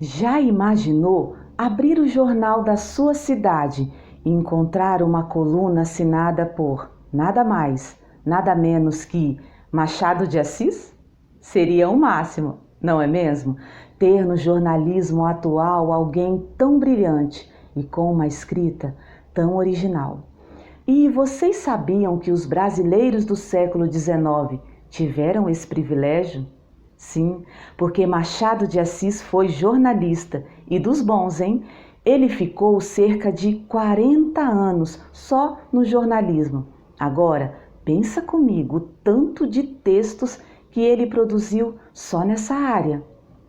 Já imaginou abrir o jornal da sua cidade e encontrar uma coluna assinada por nada mais, nada menos que Machado de Assis? Seria o máximo, não é mesmo? Ter no jornalismo atual alguém tão brilhante e com uma escrita tão original. E vocês sabiam que os brasileiros do século XIX tiveram esse privilégio? Sim, porque Machado de Assis foi jornalista e dos bons, hein? Ele ficou cerca de 40 anos só no jornalismo. Agora, pensa comigo o tanto de textos que ele produziu só nessa área.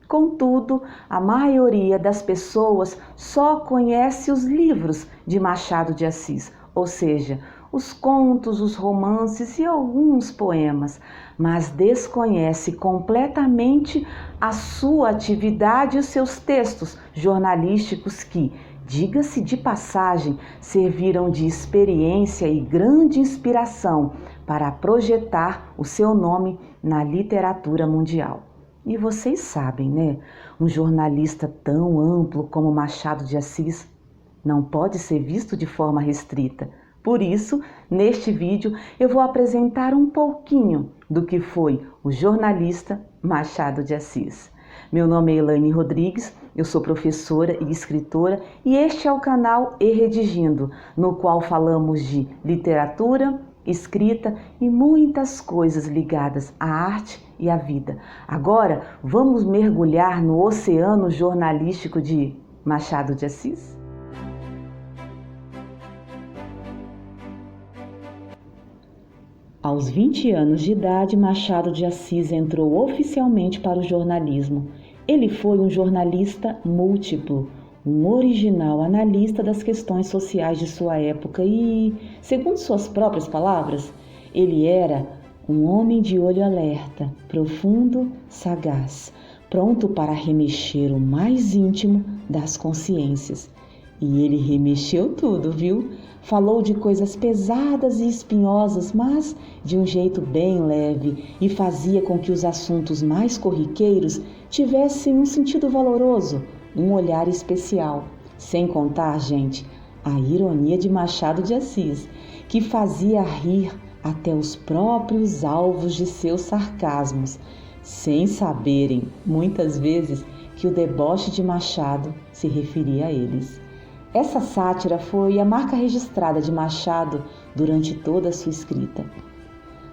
Contudo, a maioria das pessoas só conhece os livros de Machado de Assis, ou seja, os contos, os romances e alguns poemas, mas desconhece completamente a sua atividade e os seus textos jornalísticos que, diga-se de passagem, serviram de experiência e grande inspiração para projetar o seu nome na literatura mundial. E vocês sabem, né? Um jornalista tão amplo como Machado de Assis não pode ser visto de forma restrita. Por isso, neste vídeo, eu vou apresentar um pouquinho do que foi o jornalista Machado de Assis. Meu nome é Elaine Rodrigues, eu sou professora e escritora e este é o canal E-Redigindo, no qual falamos de literatura, escrita e muitas coisas ligadas à arte e à vida. Agora, vamos mergulhar no oceano jornalístico de Machado de Assis? Aos 20 anos de idade, Machado de Assis entrou oficialmente para o jornalismo. Ele foi um jornalista múltiplo, um original analista das questões sociais de sua época e, segundo suas próprias palavras, ele era um homem de olho alerta, profundo, sagaz, pronto para remexer o mais íntimo das consciências. E ele remexeu tudo, viu? Falou de coisas pesadas e espinhosas, mas de um jeito bem leve e fazia com que os assuntos mais corriqueiros tivessem um sentido valoroso, um olhar especial. Sem contar, gente, a ironia de Machado de Assis, que fazia rir até os próprios alvos de seus sarcasmos, sem saberem, muitas vezes, que o deboche de Machado se referia a eles. Essa sátira foi a marca registrada de Machado durante toda a sua escrita.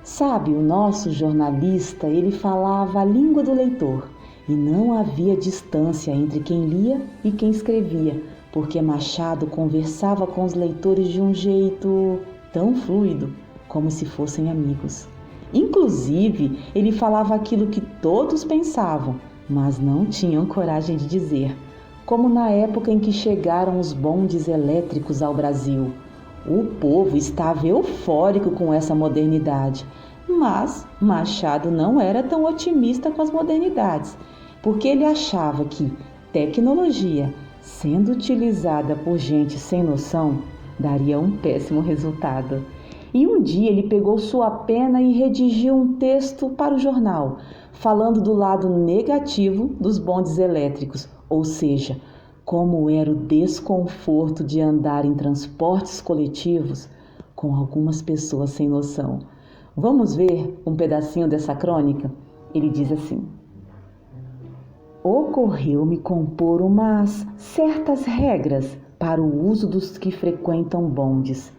Sabe, o nosso jornalista, ele falava a língua do leitor e não havia distância entre quem lia e quem escrevia, porque Machado conversava com os leitores de um jeito tão fluido, como se fossem amigos. Inclusive, ele falava aquilo que todos pensavam, mas não tinham coragem de dizer. Como na época em que chegaram os bondes elétricos ao Brasil. O povo estava eufórico com essa modernidade, mas Machado não era tão otimista com as modernidades, porque ele achava que tecnologia, sendo utilizada por gente sem noção, daria um péssimo resultado. E um dia ele pegou sua pena e redigiu um texto para o jornal, falando do lado negativo dos bondes elétricos, ou seja, como era o desconforto de andar em transportes coletivos com algumas pessoas sem noção. Vamos ver um pedacinho dessa crônica? Ele diz assim: ocorreu-me compor umas certas regras para o uso dos que frequentam bondes.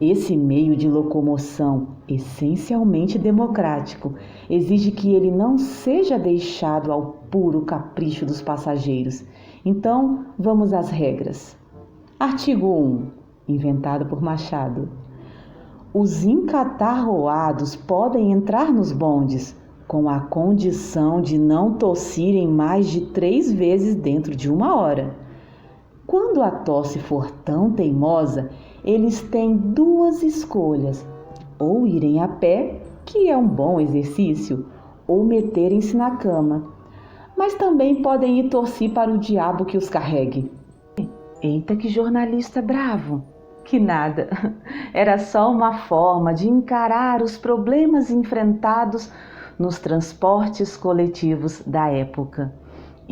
Esse meio de locomoção, essencialmente democrático, exige que ele não seja deixado ao puro capricho dos passageiros. Então, vamos às regras. Artigo 1, inventado por Machado. Os encatarroados podem entrar nos bondes, com a condição de não tossirem mais de 3 vezes dentro de 1 hora. Quando a tosse for tão teimosa, eles têm 2 escolhas: ou irem a pé, que é um bom exercício, ou meterem-se na cama. Mas também podem ir torcer para o diabo que os carregue. Eita, que jornalista bravo! Que nada, era só uma forma de encarar os problemas enfrentados nos transportes coletivos da época.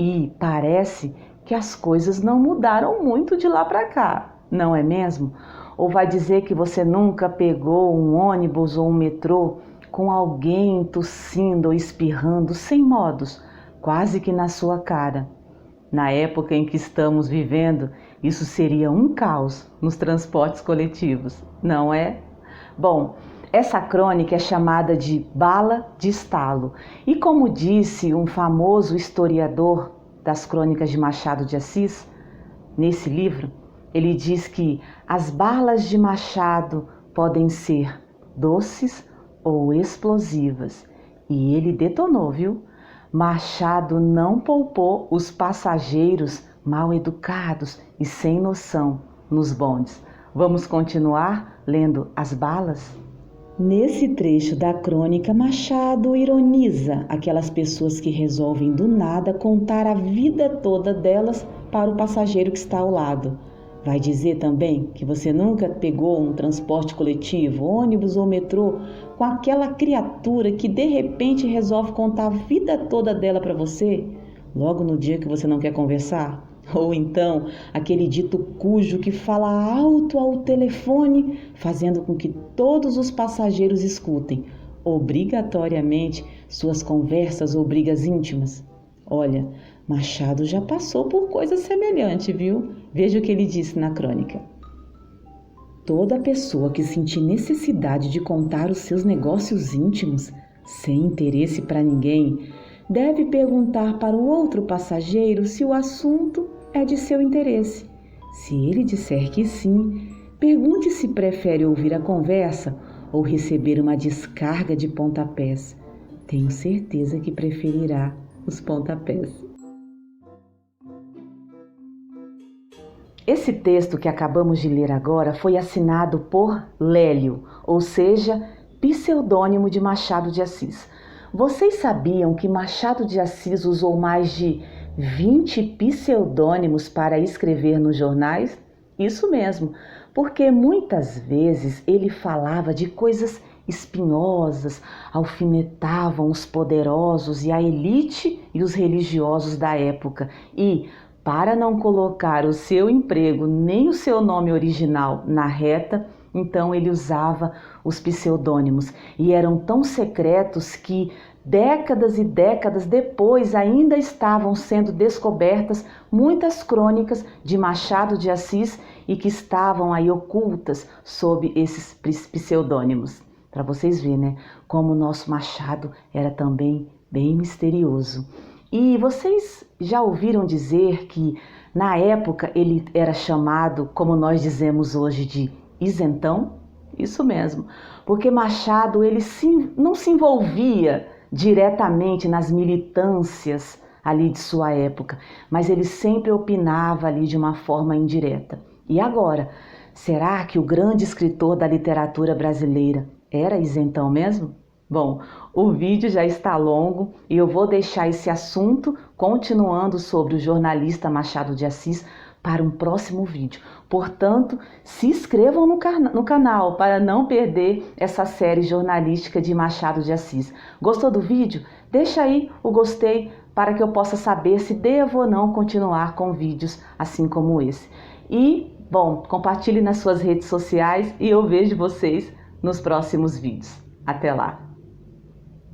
E parece que as coisas não mudaram muito de lá para cá, não é mesmo? Ou vai dizer que você nunca pegou um ônibus ou um metrô com alguém tossindo ou espirrando sem modos, quase que na sua cara? Na época em que estamos vivendo, isso seria um caos nos transportes coletivos, não é? Bom, essa crônica é chamada de Bala de Estalo. E como disse um famoso historiador das crônicas de Machado de Assis, nesse livro, ele diz que as balas de Machado podem ser doces ou explosivas. E ele detonou, viu? Machado não poupou os passageiros mal educados e sem noção nos bondes. Vamos continuar lendo as balas? Nesse trecho da crônica, Machado ironiza aquelas pessoas que resolvem do nada contar a vida toda delas para o passageiro que está ao lado. Vai dizer também que você nunca pegou um transporte coletivo, ônibus ou metrô, com aquela criatura que de repente resolve contar a vida toda dela para você, logo no dia que você não quer conversar? Ou então aquele dito cujo que fala alto ao telefone, fazendo com que todos os passageiros escutem, obrigatoriamente, suas conversas ou brigas íntimas? Olha, Machado já passou por coisa semelhante, viu? Veja o que ele disse na crônica. Toda pessoa que sentir necessidade de contar os seus negócios íntimos, sem interesse para ninguém, deve perguntar para o outro passageiro se o assunto é de seu interesse. Se ele disser que sim, pergunte se prefere ouvir a conversa ou receber uma descarga de pontapés. Tenho certeza que preferirá os pontapés. Esse texto que acabamos de ler agora foi assinado por Lélio, ou seja, pseudônimo de Machado de Assis. Vocês sabiam que Machado de Assis usou mais de 20 pseudônimos para escrever nos jornais? Isso mesmo, porque muitas vezes ele falava de coisas espinhosas, alfinetavam os poderosos e a elite e os religiosos da época e, para não colocar o seu emprego nem o seu nome original na reta, então ele usava os pseudônimos e eram tão secretos que décadas e décadas depois ainda estavam sendo descobertas muitas crônicas de Machado de Assis e que estavam aí ocultas sob esses pseudônimos. Para vocês verem, né, como o nosso Machado era também bem misterioso. E vocês já ouviram dizer que na época ele era chamado, como nós dizemos hoje, de isentão? Isso mesmo, porque Machado ele não se envolvia diretamente nas militâncias ali de sua época, mas ele sempre opinava ali de uma forma indireta. E agora, será que o grande escritor da literatura brasileira era isentão mesmo? Bom, o vídeo já está longo e eu vou deixar esse assunto continuando sobre o jornalista Machado de Assis para um próximo vídeo. Portanto, se inscrevam no canal para não perder essa série jornalística de Machado de Assis. Gostou do vídeo? Deixa aí o gostei para que eu possa saber se devo ou não continuar com vídeos assim como esse. E, bom, compartilhe nas suas redes sociais e eu vejo vocês nos próximos vídeos. Até lá!